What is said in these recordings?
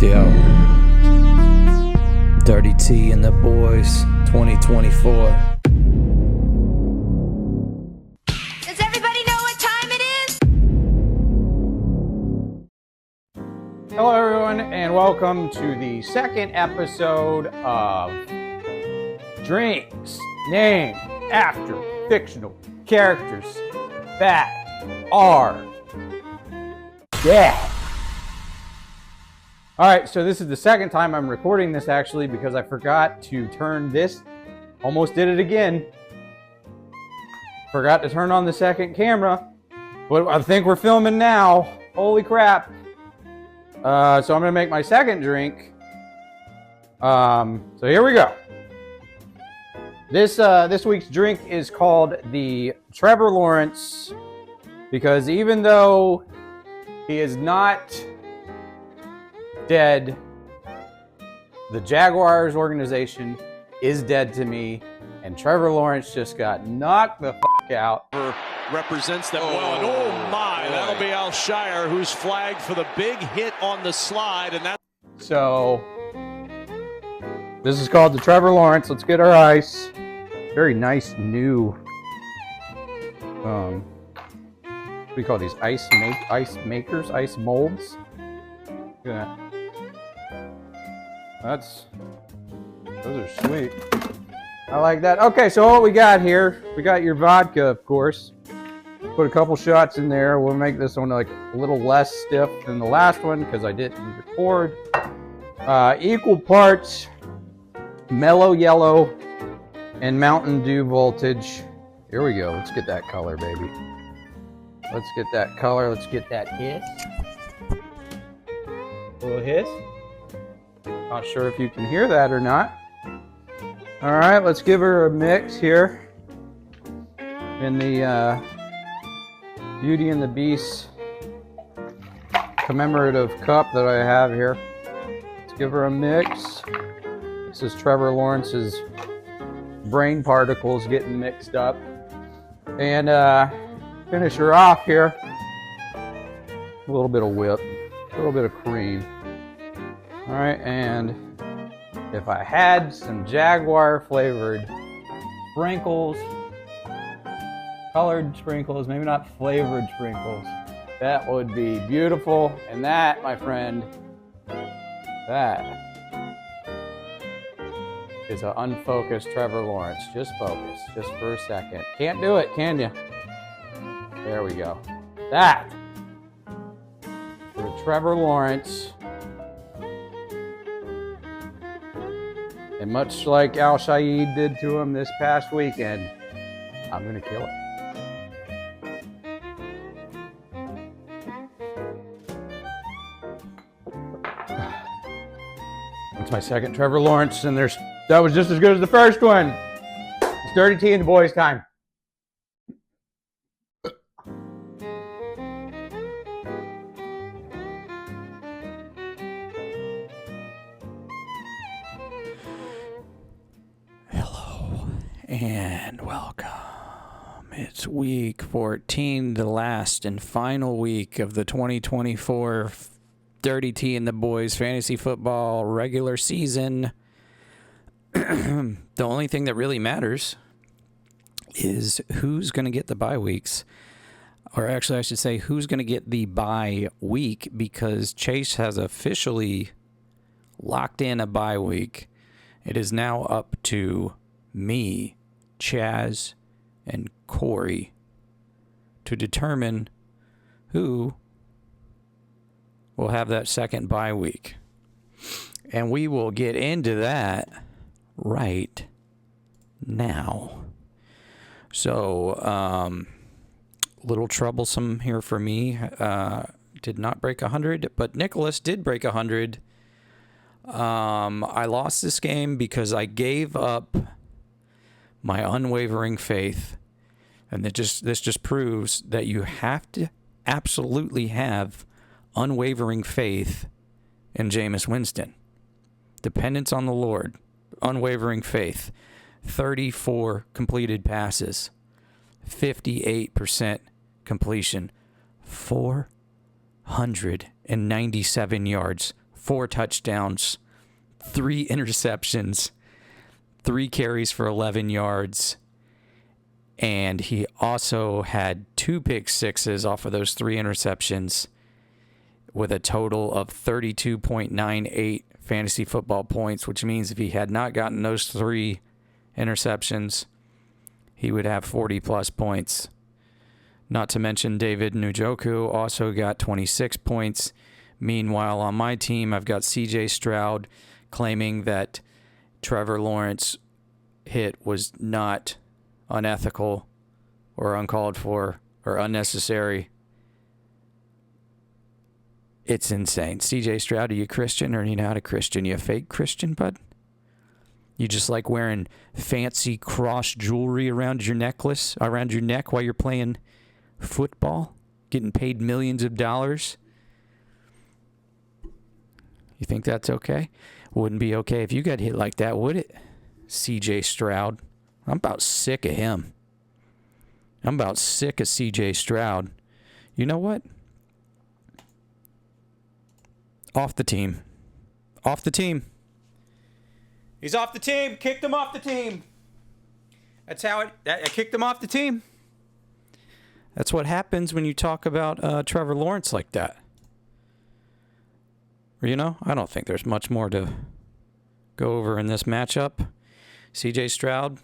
Yo, Dirty T and the Boys 2024. Does everybody know what time it is? Hello, everyone, and welcome to the second episode of Drinks Named After Fictional Characters That Are Dead. All right, so this is the second time I'm recording this actually because I forgot to turn this. Almost did it again. Forgot to turn on the second camera, but I think we're filming now. Holy crap. So I'm gonna make my second drink. So here we go. This week's drink is called the Trevor Lawrence, because even though he is not dead, the Jaguars organization is dead to me, and Trevor Lawrence just got knocked the fuck out. Represents that well. Oh my, that'll be Al Shire, who's flagged for the big hit on the slide, and that. So this is called the Trevor Lawrence. Let's get our ice. Very nice new. What do we call these? Ice makers, ice molds. Yeah. Those are sweet. I like that. Okay, so what we got here, we got your vodka, of course. Put a couple shots in there. We'll make this one like a little less stiff than the last one because I didn't record. Equal parts mellow yellow and Mountain Dew voltage. Here we go. Let's get that color, baby. Let's get that color. Let's get that hiss. A little hiss. Not sure if you can hear that or not. All right, let's give her a mix here in the Beauty and the Beast commemorative cup that I have here. Let's give her a mix. This is Trevor Lawrence's brain particles getting mixed up. And finish her off here. A little bit of whip, a little bit of cream. All right, and if I had some Jaguar flavored sprinkles, colored sprinkles, maybe not flavored sprinkles, that would be beautiful. And that, my friend, that is an unfocused Trevor Lawrence. Just focus, just for a second. Can't do it, can you? There we go. That for Trevor Lawrence. And much like Al Shire did to him this past weekend, I'm going to kill it. That's my second Trevor Lawrence, and that was just as good as the first one. It's Dirty T and the Boys time. And welcome. It's week 14, the last and final week of the 2024 Dirty T and the Boys fantasy football regular season. The only thing that really matters is who's going to get the bye weeks. Or actually, I should say, who's going to get the bye week, because Chase has officially locked in a bye week. It is now up to me, Chaz, and Corey to determine who will have that second bye week. And we will get into that right now. So, little troublesome here for me. Did not break 100, but Nicholas did break 100. I lost this game because I gave up my unwavering faith, and this just proves that you have to absolutely have unwavering faith in Jameis Winston. Dependence on the Lord, unwavering faith. 34 completed passes, 58% completion, 497 yards, 4 touchdowns, 3 interceptions, 3 carries for 11 yards. And he also had 2 pick sixes off of those 3 interceptions with a total of 32.98 fantasy football points, which means if he had not gotten those 3 interceptions, he would have 40-plus points. Not to mention David Njoku also got 26 points. Meanwhile, on my team, I've got C.J. Stroud claiming that Trevor Lawrence hit was not unethical or uncalled for or unnecessary. It's insane. C.J. Stroud, are you Christian or are you not a Christian? You a fake Christian, bud? You just like wearing fancy cross jewelry around your neck while you're playing football, getting paid millions of dollars? You think that's okay? Wouldn't be okay if you got hit like that, would it? C.J. Stroud. I'm about sick of him. I'm about sick of C.J. Stroud. You know what? Off the team. Off the team. He's off the team. Kicked him off the team. That's how I kicked him off the team. That's what happens when you talk about Trevor Lawrence like that. You know, I don't think there's much more to go over in this matchup. C.J. Stroud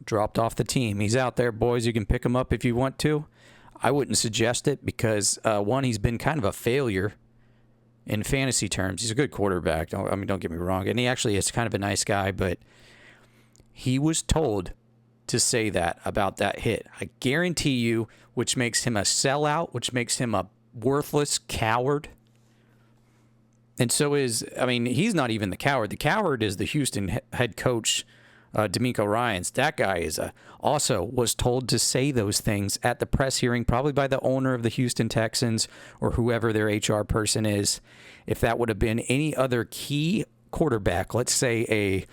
dropped off the team. He's out there, boys. You can pick him up if you want to. I wouldn't suggest it because, one, he's been kind of a failure in fantasy terms. He's a good quarterback. Don't get me wrong. And he actually is kind of a nice guy, but he was told to say that about that hit. I guarantee you, which makes him a sellout, which makes him a worthless coward. And so he's not even the coward. The coward is the Houston head coach, DeMeco Ryans. That guy also was told to say those things at the press hearing, probably by the owner of the Houston Texans or whoever their HR person is. If that would have been any other key quarterback, let's say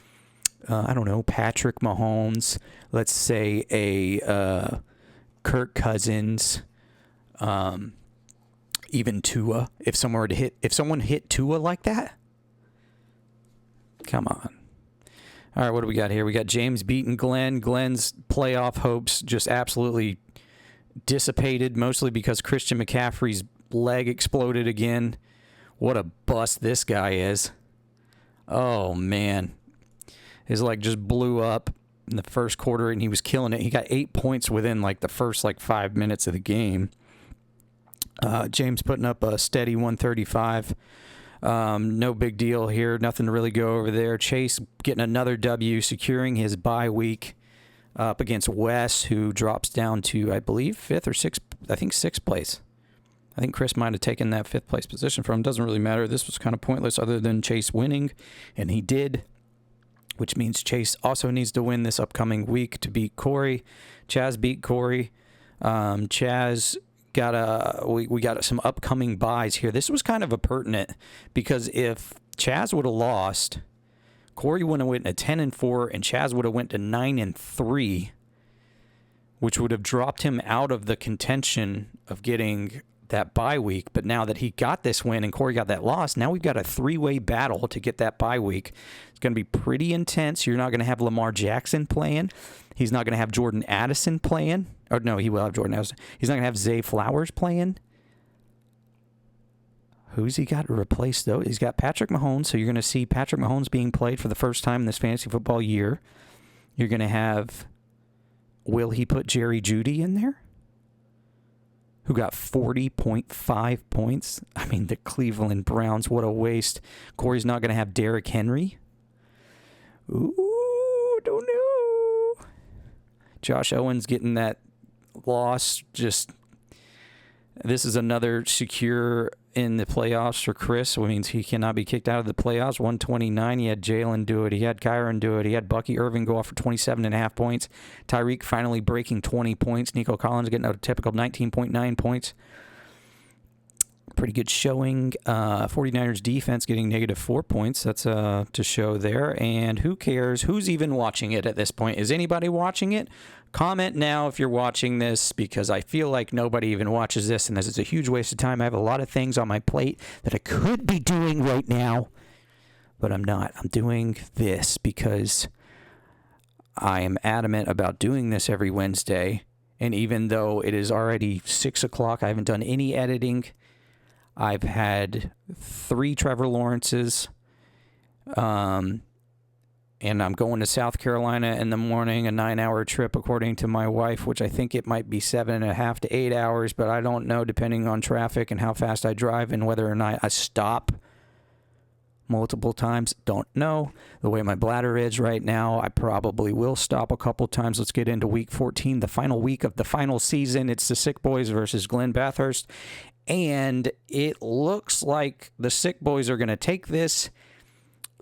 Patrick Mahomes, let's say a Kirk Cousins, even Tua. If someone hit Tua like that, come on. All right, what do we got here? We got James beating Glenn. Glenn's playoff hopes just absolutely dissipated, mostly because Christian McCaffrey's leg exploded again. What a bust this guy is. Oh, man. His leg just blew up in the first quarter, and he was killing it. He got 8 points within, the first, 5 minutes of the game. James putting up a steady 135. No big deal here. Nothing to really go over there. Chase getting another W, securing his bye week up against Wes, who drops down to, I believe, 5th or 6th. I think 6th place. I think Chris might have taken that 5th place position from him. Doesn't really matter. This was kind of pointless other than Chase winning, and he did, which means Chase also needs to win this upcoming week to beat Corey. Chaz beat Corey. Chaz we got some upcoming buys here. This was kind of a pertinent because if Chaz would have lost, Corey would have went to 10-4, and Chaz would have went to 9-3, which would have dropped him out of the contention of getting that bye week. But now that he got this win and Corey got that loss, now we've got a 3-way battle to get that bye week. It's going to be pretty intense. You're not going to have Lamar Jackson playing. He's not going to have Jordan Addison playing. Or no, he will have Jordan Addison. He's not going to have Zay Flowers playing. Who's he got to replace, though? He's got Patrick Mahomes, so you're going to see Patrick Mahomes being played for the first time in this fantasy football year. You're going to have, will he put Jerry Jeudy in there? Who got 40.5 points? I mean, the Cleveland Browns, what a waste. Corey's not going to have Derrick Henry. Ooh, don't know. Josh Owens getting that loss. This is another secure in the playoffs for Chris, which means he cannot be kicked out of the playoffs. 129. He had Jalen do it. He had Kyron do it. He had Bucky Irving go off for 27.5 points. Tyreek finally breaking 20 points. Nico Collins getting a typical 19.9 points. Pretty good showing. 49ers defense getting -4 points. That's to show there. And who cares? Who's even watching it at this point? Is anybody watching it? Comment now if you're watching this, because I feel like nobody even watches this, and this is a huge waste of time. I have a lot of things on my plate that I could be doing right now, but I'm not. I'm doing this because I am adamant about doing this every Wednesday, and even though it is already 6 o'clock, I haven't done any editing. I've had 3 Trevor Lawrences, and I'm going to South Carolina in the morning, a 9-hour trip according to my wife, which I think it might be 7.5 to 8 hours, but I don't know, depending on traffic and how fast I drive and whether or not I stop multiple times. Don't know. The way my bladder is right now, I probably will stop a couple times. Let's get into week 14, the final week of the final season. It's the Sick Boys versus Glenn Bathurst, and it looks like the Sick Boys are going to take this.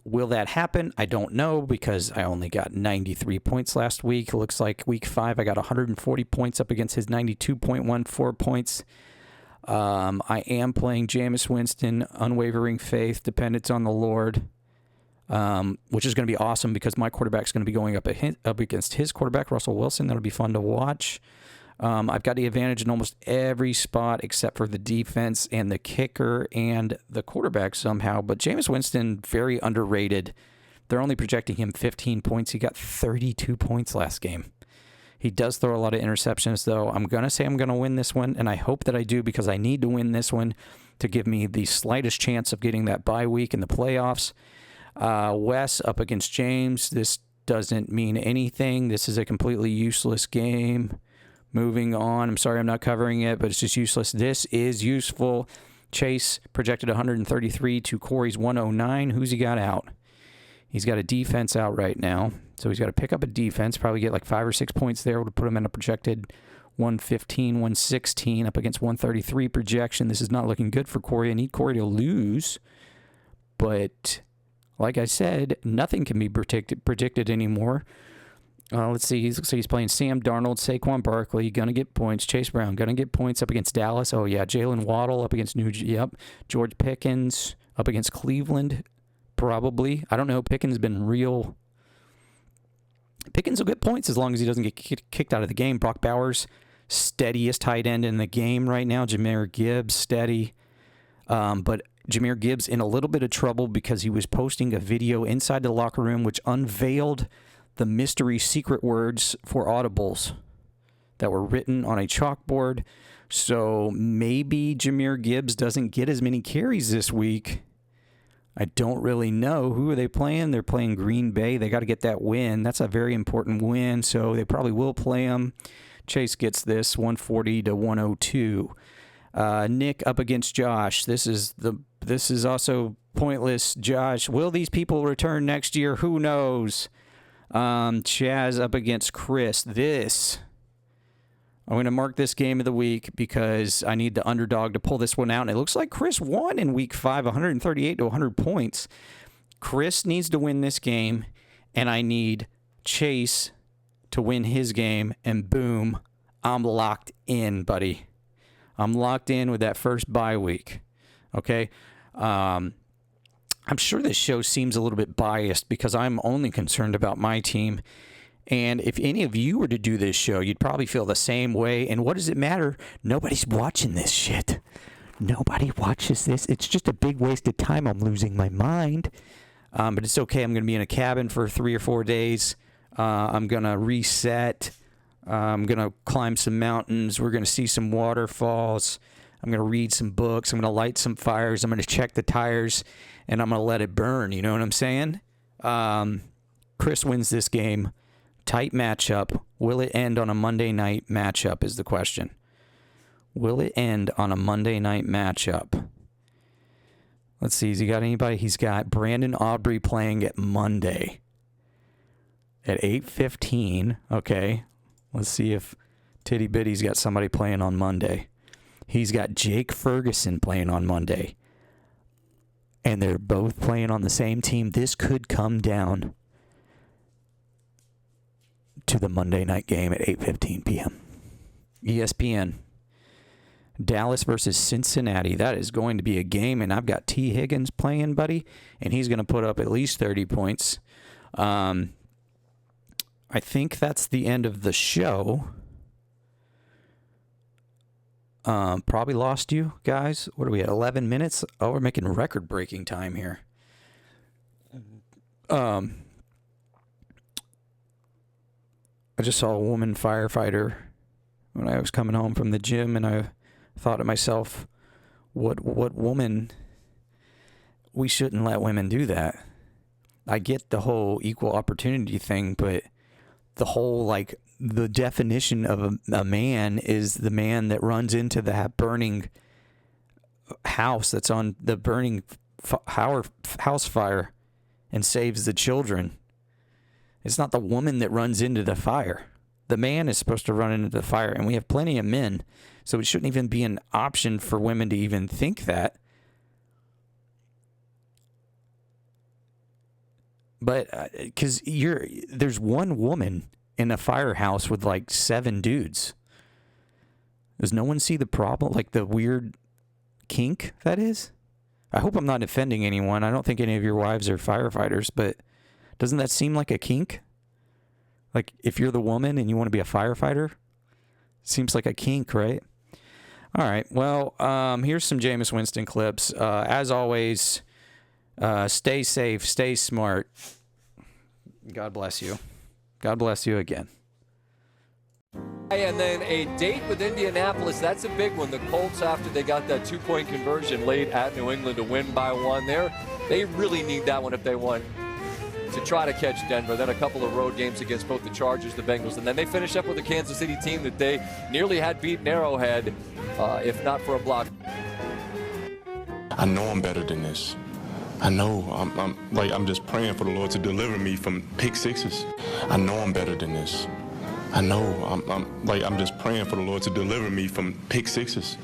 Will that happen? I don't know, because I only got 93 points last week. It looks like week 5 I got 140 points up against his 92.14 points. I am playing Jameis Winston, unwavering faith, dependence on the Lord, which is going to be awesome because my quarterback's going to be going up against his quarterback, Russell Wilson. That'll be fun to watch. I've got the advantage in almost every spot except for the defense and the kicker and the quarterback somehow. But Jameis Winston, very underrated. They're only projecting him 15 points. He got 32 points last game. He does throw a lot of interceptions, though. I'm going to say I'm going to win this one, and I hope that I do because I need to win this one to give me the slightest chance of getting that bye week in the playoffs. Wes up against James. This doesn't mean anything. This is a completely useless game. Moving on. I'm sorry I'm not covering it, but it's just useless. This is useful. Chase projected 133 to Corey's 109. Who's he got out? He's got a defense out right now. So he's got to pick up a defense, probably get like 5 or 6 points there to put him in a projected 115, 116 up against 133 projection. This is not looking good for Corey. I need Corey to lose. But like I said, nothing can be predicted anymore. Let's see. He looks like he's playing Sam Darnold, Saquon Barkley, gonna get points. Chase Brown, gonna get points up against Dallas. Oh yeah, Jalen Waddle up against George Pickens up against Cleveland, probably. I don't know. Pickens been real. Pickens will get points as long as he doesn't get kicked out of the game. Brock Bowers, steadiest tight end in the game right now. Jahmyr Gibbs, steady. But Jahmyr Gibbs in a little bit of trouble because he was posting a video inside the locker room which unveiled the mystery secret words for audibles that were written on a chalkboard. So maybe Jahmyr Gibbs doesn't get as many carries this week. I don't really know. Who are they playing? They're playing Green Bay. They got to get that win. That's a very important win, so they probably will play him. Chase gets this 140 to 102. Nick up against Josh. This is also pointless. Josh, will these people return next year? Who knows? Chaz up against Chris. I'm going to mark this game of the week because I need the underdog to pull this one out. And it looks like Chris won in week 5, 138 to 100 points. Chris needs to win this game, and I need Chase to win his game. And boom, I'm locked in, buddy. I'm locked in with that first bye week. Okay? I'm sure this show seems a little bit biased because I'm only concerned about my team. And if any of you were to do this show, you'd probably feel the same way. And what does it matter? Nobody's watching this shit. Nobody watches this. It's just a big waste of time. I'm losing my mind. But it's okay. I'm going to be in a cabin for 3 or 4 days. I'm going to reset. I'm going to climb some mountains. We're going to see some waterfalls. I'm going to read some books. I'm going to light some fires. I'm going to check the tires. And I'm going to let it burn. You know what I'm saying? Chris wins this game. Tight matchup. Will it end on a Monday night matchup is the question. Will it end on a Monday night matchup? Let's see. Has he got anybody? He's got Brandon Aubrey playing at Monday at 8:15. Okay. Let's see if Titty Bitty's got somebody playing on Monday. He's got Jake Ferguson playing on Monday. And they're both playing on the same team. This could come down to the Monday night game at 8:15 p.m. ESPN. Dallas versus Cincinnati. That is going to be a game, and I've got T. Higgins playing, buddy, and he's going to put up at least 30 points. I think that's the end of the show. Probably lost you guys. What are we at? 11 minutes? Oh, we're making record-breaking time here. I just saw a woman firefighter when I was coming home from the gym, and I thought to myself, what woman? We shouldn't let women do that. I get the whole equal opportunity thing, but the whole, like, the definition of a man is the man that runs into the burning house that's on the burning house fire and saves the children. It's not the woman that runs into the fire. The man is supposed to run into the fire, and we have plenty of men, so it shouldn't even be an option for women to even think that. But because there's one woman in a firehouse with like 7 dudes. Does no one see the problem? Like the weird kink that is? I hope I'm not offending anyone. I don't think any of your wives are firefighters, but doesn't that seem like a kink? Like if you're the woman and you want to be a firefighter, seems like a kink, right? All right. Well, here's some Jameis Winston clips. As always, stay safe, stay smart. God bless you. God bless you again. And then a date with Indianapolis. That's a big one. The Colts, after they got that 2-point conversion late at New England to win by 1 there, they really need that one if they want to try to catch Denver. Then a couple of road games against both the Chargers, the Bengals, and then they finish up with the Kansas City team that they nearly had beaten Arrowhead, if not for a block. I know I'm better than this. I know I'm just praying for the Lord to deliver me from pick sixes. I know I'm better than this. I know I'm just praying for the Lord to deliver me from pick sixes.